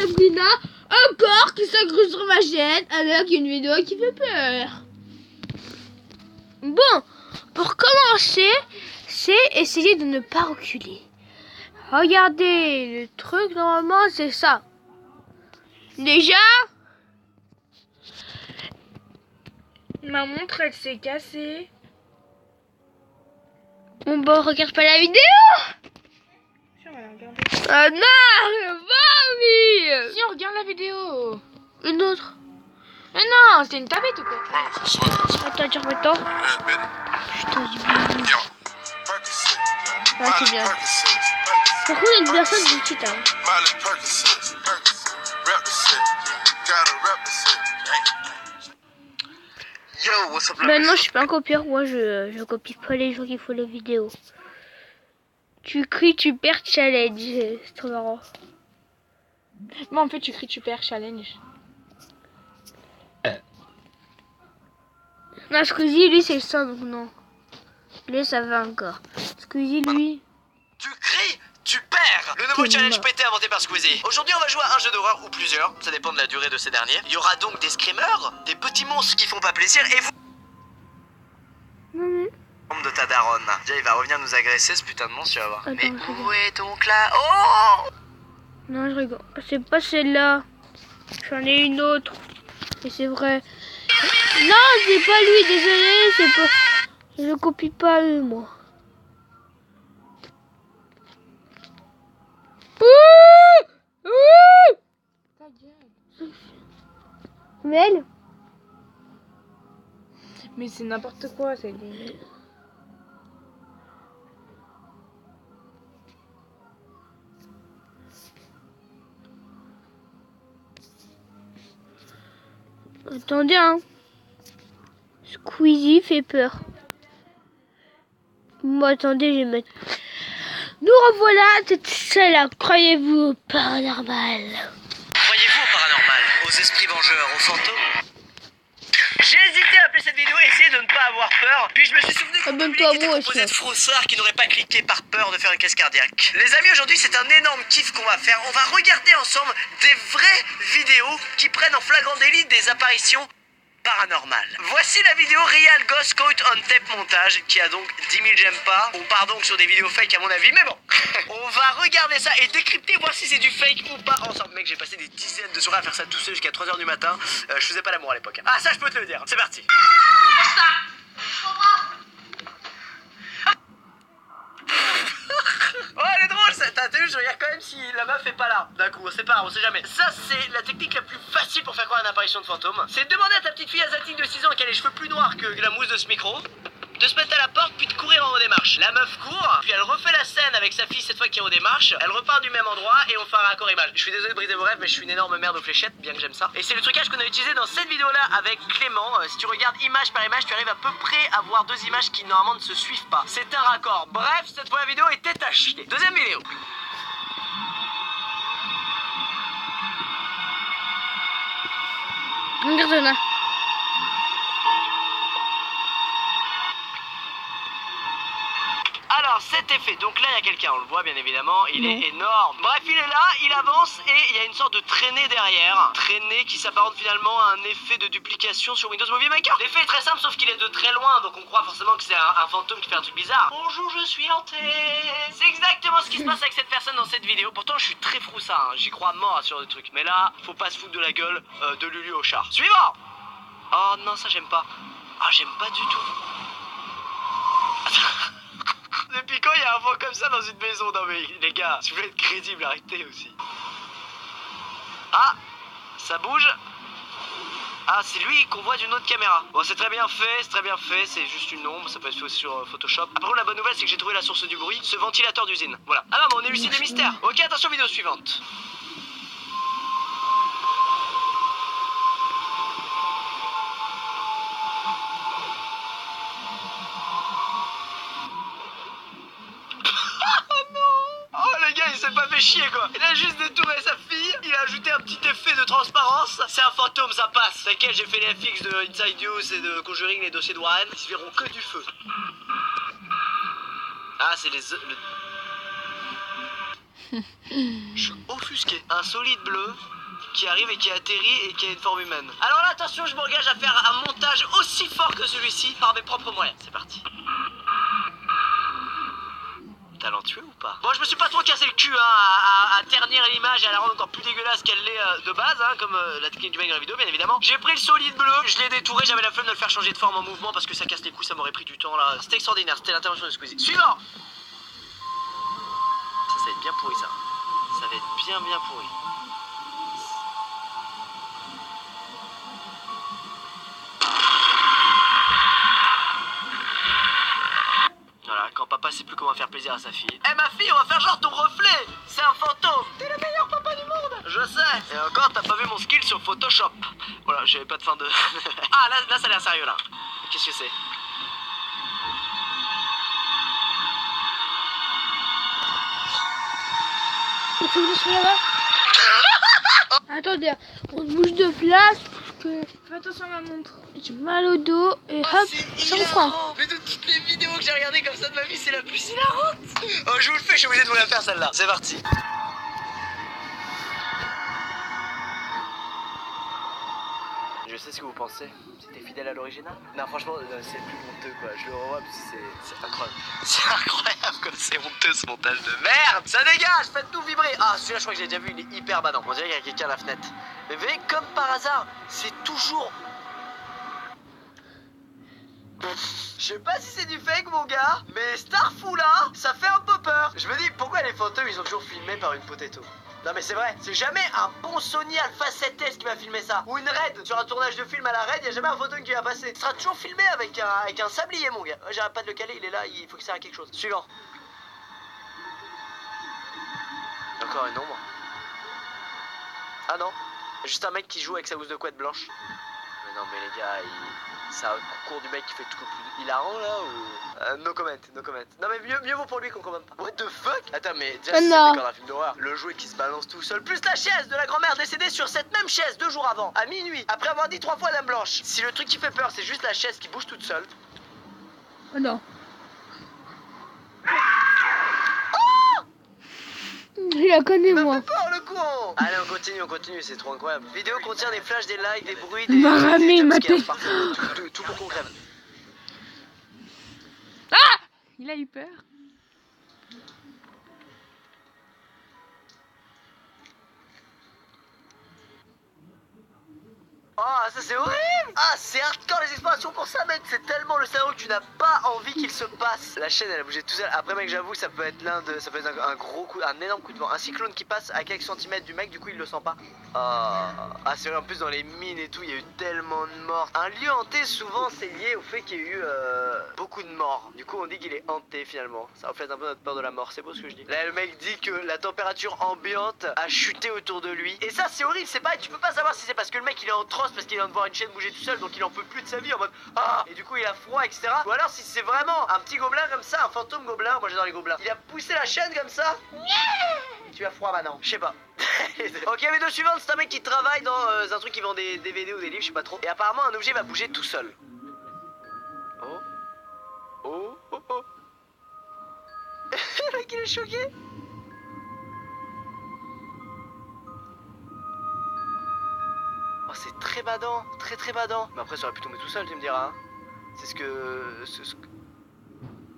Sabrina encore qui s'incruste sur ma chaîne avec une vidéo qui fait peur. Bon, pour commencer, c'est essayer de ne pas reculer. Regardez, le truc normalement c'est ça. Déjà, Ma montre, elle s'est cassée. on ne regarde pas la vidéo. Si, on va la regarder. Ah non, va Si, on regarde la vidéo. une autre. Mais non, c'était une tablette ou quoi? Attends, tu remets temps. Putain, j'ai bien. Ah, c'est bien. Par contre, une personne du petit hein. Maintenant, je suis pas un copieur. Moi, je copie pas les gens qui font les vidéos. Tu cries, tu perds challenge. C'est trop marrant. Moi, en fait, tu cries, tu perds challenge. Non, Squeezie, lui, c'est le sang, donc non. Lui, ça va encore. Squeezie, lui. Tu cries, tu perds. Le nouveau T'es challenge mort. pété inventé par Squeezie. Aujourd'hui, on va jouer à un jeu d'horreur ou plusieurs, ça dépend de la durée de ces derniers. Il y aura donc des screamers, des petits monstres qui font pas plaisir, et vous... de ta daronne. Déjà, il va revenir nous agresser, ce putain de monstre, tu vas voir. Attends, Mais je où est donc là? Oh! Non, je rigole. C'est pas celle-là. J'en ai une autre. Et c'est vrai. Non, c'est pas lui, désolé. C'est pas... Je copie pas eux, moi. Ouh! Ouh! Ta gueule. Mel? Mais c'est n'importe quoi, c'est des... Attendez, hein. Squeezie fait peur. Bon, attendez, je vais mettre... Nous revoilà, cette celle-là. Croyez-vous au paranormal? Croyez-vous au paranormal, aux esprits vengeurs, aux fantômes? J'ai hésité à appeler cette vidéo Essayer de ne pas avoir peur, puis je me suis souvenu que Abonne-toi à était moi composé aussi. de froussards qui n'auraient pas cliqué par peur de faire une crise cardiaque. Les amis, aujourd'hui c'est un énorme kiff qu'on va faire. On va regarder ensemble des vraies vidéos qui prennent en flagrant délit des apparitions paranormales. Voici la vidéo Real Ghost Caught on Tape montage qui a donc 10 000 j'aime pas. On part donc sur des vidéos fake à mon avis, mais bon. On va regarder ça et décrypter, voir si c'est du fake ou pas ensemble. Mec, j'ai passé des dizaines de soirées à faire ça tout seul jusqu'à 3h du matin. Je faisais pas l'amour à l'époque. Ah, ça je peux te le dire. C'est parti. Oh, elle est drôle, t'as vu, je regarde quand même si la meuf est pas là. D'un coup, c'est pas grave, on sait jamais. Ça, c'est la technique la plus facile pour faire croire à une apparition de fantôme. C'est de demander à ta petite fille asiatique de 6 ans qui a les cheveux plus noirs que la mousse de ce micro, de se mettre à la porte puis de courir en haut des marches. La meuf court, puis elle refait la scène avec sa fille cette fois qui est en haut des marches. Elle repart du même endroit et on fait un raccord image. Je suis désolé de briser vos rêves, mais je suis une énorme merde aux fléchettes, bien que j'aime ça. Et c'est le trucage qu'on a utilisé dans cette vidéo là avec Clément. Si tu regardes image par image, tu arrives à peu près à voir deux images qui normalement ne se suivent pas. C'est un raccord. Bref, cette fois la vidéo était à chier. Deuxième vidéo. Regarde là. Alors, cet effet, donc là il y a quelqu'un, on le voit bien évidemment, il est énorme. Bref, il est là, il avance et il y a une sorte de traînée derrière. Traînée qui s'apparente finalement à un effet de duplication sur Windows Movie Maker. L'effet est très simple sauf qu'il est de très loin, donc on croit forcément que c'est un fantôme qui fait un truc bizarre. Bonjour, je suis hanté. C'est exactement ce qui se passe avec cette personne dans cette vidéo. Pourtant, je suis très froussard, hein. J'y crois mort sur des trucs. Mais là, faut pas se foutre de la gueule de Lulu au char. Suivant. Oh non, ça j'aime pas. Ah, j'aime pas du tout. Depuis quand il y a un vent comme ça dans une maison? Non mais les gars, si vous voulez être crédible, arrêtez aussi. Ah, ça bouge. Ah, c'est lui qu'on voit d'une autre caméra. Bon, c'est très bien fait, c'est juste une ombre, ça peut être fait aussi sur Photoshop. Après, la bonne nouvelle, c'est que j'ai trouvé la source du bruit, ce ventilateur d'usine. Voilà. Ah non, mais on élucide les mystères. Ok, attention, vidéo suivante. Il s'est pas fait chier quoi. Il a juste détourné sa fille, il a ajouté un petit effet de transparence. C'est un fantôme, ça passe. T'inquiète, j'ai fait les FX de Inside Use et de Conjuring, les dossiers de Warren. Ils verront que du feu. Ah, c'est les... Je suis offusqué. Un solide bleu qui arrive et qui atterrit et qui a une forme humaine. Alors là, attention, je m'engage à faire un montage aussi fort que celui-ci par mes propres moyens. C'est parti. Talentueux ou pas? Bon, je me suis pas trop cassé le cul à ternir l'image et à la rendre encore plus dégueulasse qu'elle l'est de base, comme la technique du mec dans la vidéo, bien évidemment. J'ai pris le solide bleu, je l'ai détouré, j'avais la flemme de le faire changer de forme en mouvement parce que ça casse les couilles, ça m'aurait pris du temps là. C'était extraordinaire, c'était l'intervention de Squeezie. Suivant! Ça va être bien pourri ça. Ça va être bien pourri. Voilà, quand papa sait plus comment faire plaisir à sa fille. Eh ma fille, on va faire genre ton reflet. C'est un fantôme. T'es le meilleur papa du monde. Je sais. Et encore, t'as pas vu mon skill sur Photoshop. Voilà, j'avais pas de fin de... Ah, là ça a l'air sérieux là. Qu'est-ce que c'est? Attendez, on se bouge de place. Fais attention à ma montre. J'ai mal au dos et hop, 100 francs. Mais de toutes les vidéos que j'ai regardées comme ça de ma vie, c'est la plus hilarante. Oh, je vous le fais, je suis obligé de vous la faire celle-là. C'est parti. Je sais ce que vous pensez. C'était fidèle à l'original? Non, franchement, c'est le plus honteux quoi. Je le revois parce que c'est incroyable. C'est incroyable comme c'est honteux ce montage de merde. Ça dégage, faites tout vibrer. Ah, celui-là, je crois que j'ai déjà vu, il est hyper badant. On dirait qu'il y a quelqu'un à la fenêtre. Mais vous voyez, comme par hasard, c'est toujours... Je sais pas si c'est du fake mon gars, mais Starfou là, ça fait un peu peur. Je me dis pourquoi les fantômes ils ont toujours filmé par une potato. Non mais c'est vrai, c'est jamais un bon Sony Alpha 7S qui va filmer ça. Ou une Red, sur un tournage de film à la Red, y a jamais un fantôme qui va passer. Ce sera toujours filmé avec un sablier mon gars. J'arrête pas de le caler, il est là, il faut que ça serve à quelque chose. Suivant. Encore une ombre. Ah non, juste un mec qui joue avec sa housse de couette blanche. Mais non mais les gars, c'est un concours du mec qui fait tout le plus hilarant là ou... no comment, no comment. Non mais mieux vaut pour lui qu'on commente pas. What the fuck? Attends mais déjà c'est non. encore un film d'horreur. Le jouet qui se balance tout seul, plus la chaise de la grand-mère décédée sur cette même chaise 2 jours avant, à minuit, après avoir dit 3 fois Dame Blanche. Si le truc qui fait peur c'est juste la chaise qui bouge toute seule. Oh non. Je la connais moi. Fait peur le con. Allez on continue, c'est trop incroyable. Vidéo contient des flashs, des likes, des bruits, Il m'a ramené ma tête. Tout pour qu'on crève. Ah! Il a eu peur. Oh, ça c'est horrible! Ah, c'est hardcore les explorations pour ça, mec! C'est tellement le scénario que tu n'as pas envie qu'il se passe. La chaîne, elle a bougé tout seul. Après, mec, j'avoue, ça peut être ça peut être un gros coup, un énorme coup de vent. Un cyclone qui passe à quelques centimètres du mec, du coup, il le sent pas. Ah, c'est vrai, en plus, dans les mines et tout, il y a eu tellement de morts. Un lieu hanté, souvent, c'est lié au fait qu'il y a eu beaucoup de morts. Du coup, on dit qu'il est hanté finalement. Ça reflète un peu notre peur de la mort. C'est beau ce que je dis. Là, le mec dit que la température ambiante a chuté autour de lui. Et ça, c'est horrible. C'est pareil, tu peux pas savoir si c'est parce que le mec il est en transe parce qu'il vient de voir une chaîne bouger tout seul, donc il en peut plus de sa vie en mode ah, et du coup il a froid, etc. Ou alors si c'est vraiment un petit gobelin comme ça, un fantôme gobelin, moi j'adore les gobelins. Il a poussé la chaîne comme ça. Tu as froid maintenant, je sais pas. Ok, vidéo suivante, c'est un mec qui travaille dans un truc qui vend des DVD ou des livres, je sais pas trop. Et apparemment un objet va bouger tout seul. Oh. Oh, oh, oh. Le mec il est choqué. Oh, c'est très badant, très badant. Mais après ça aurait pu tomber tout seul, tu me diras. Hein. C'est ce que...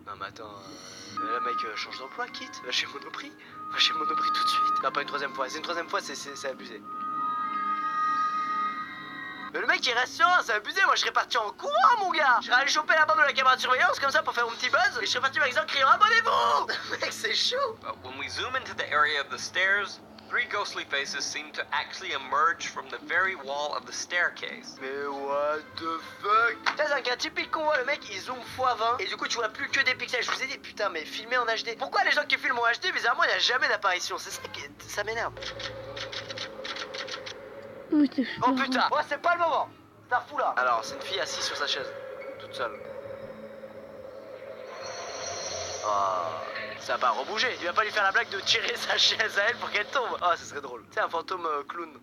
Non mais attends... Là mec, change d'emploi, quitte. Va chez Monoprix. Va chez Monoprix tout de suite. Non, pas une troisième fois. C'est une troisième fois, c'est abusé. Mais le mec il reste serein, c'est abusé. Moi je serais parti en courant, mon gars. Je serais allé choper la bande de la caméra de surveillance comme ça pour faire mon petit buzz. Et je serais parti par exemple criant abonnez-vous. Mec, c'est chaud. When we zoom into the area of the stairs, 3 ghostly faces seem to actually emerge from the very wall of the staircase. Mais what the fuck? C'est un cas typique qu'on voit, le mec il zoome x20 et du coup tu vois plus que des pixels. Je vous ai dit putain mais filmé en HD. Pourquoi les gens qui filment en HD bizarrement il n'y a jamais d'apparition? C'est ça qui... ça m'énerve. Oh putain, ouais c'est pas le moment. C'est un fou là. Alors c'est une fille assise sur sa chaise, toute seule. Oh, ça va pas rebouger. Il va pas lui faire la blague de tirer sa chaise à elle pour qu'elle tombe. Oh, ça serait drôle. C'est un fantôme clown.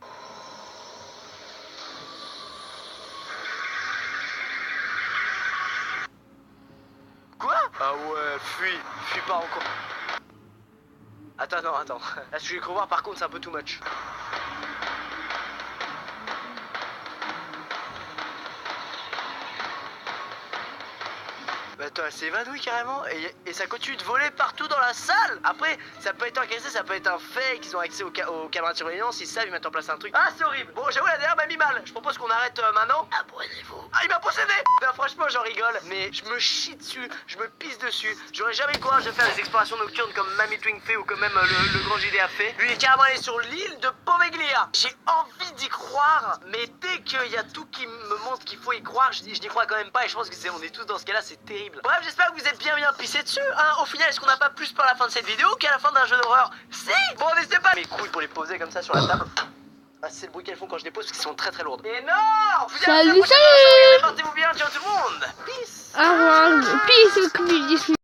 Quoi? Ah ouais, fuis pas encore. Attends, non, attends. Là, ce que j'ai cru voir, par contre, c'est un peu too much. Attends, elle s'évanouit carrément et ça continue de voler partout dans la salle. Après, ça peut être encaissé, ça peut être un fake. Ils ont accès aux caméras de surveillance, ils savent, ils mettent en place un truc. Ah, c'est horrible. Bon, j'avoue, la dernière m'a mis mal. Je propose qu'on arrête maintenant. Abonnez-vous. Ah, il m'a possédé. Ben, franchement, j'en rigole. Mais je me chie dessus, je me pisse dessus. J'aurais jamais le courage de faire des explorations nocturnes comme Mamie Twink fait ou comme même le grand JD a fait. Lui, il est carrément allé sur l'île de Poveglia. J'ai envie d'y croire, mais dès qu'il y a tout qui me montre qu'il faut y croire, je n'y crois quand même pas. Et je pense que on est tous dans ce cas-là, c'est terrible. Bref, j'espère que vous êtes bien pissé dessus. Hein. Au final, est-ce qu'on n'a pas plus peur à la fin de cette vidéo qu'à la fin d'un jeu d'horreur? Si. Bon, n'hésitez pas mes couilles pour les poser comme ça sur la table. Ah, c'est le bruit qu'elles font quand je les pose parce qu'elles sont très très lourdes. Et non. Salut, salut. Portez-vous bien, ciao tout le monde. Peace. Au revoir. Peace, comme ils disent.